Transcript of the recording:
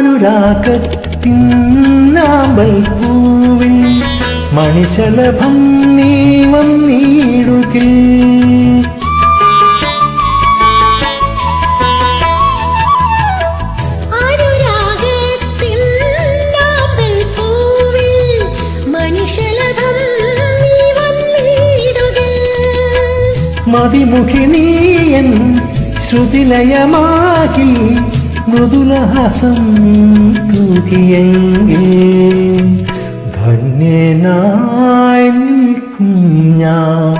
അനുരാഗത്തിൻ ആമ്പൽ പൂവിൽ മണിശലഭം നീ വന്നിടുകിൽ മതിമുഖി നീയൻ ശ്രുതിലയമാകി മൃദുലഹാസം തൂകിയെങ്കിൽ ധന്യനായി നിൽക്കും ഞാൻ.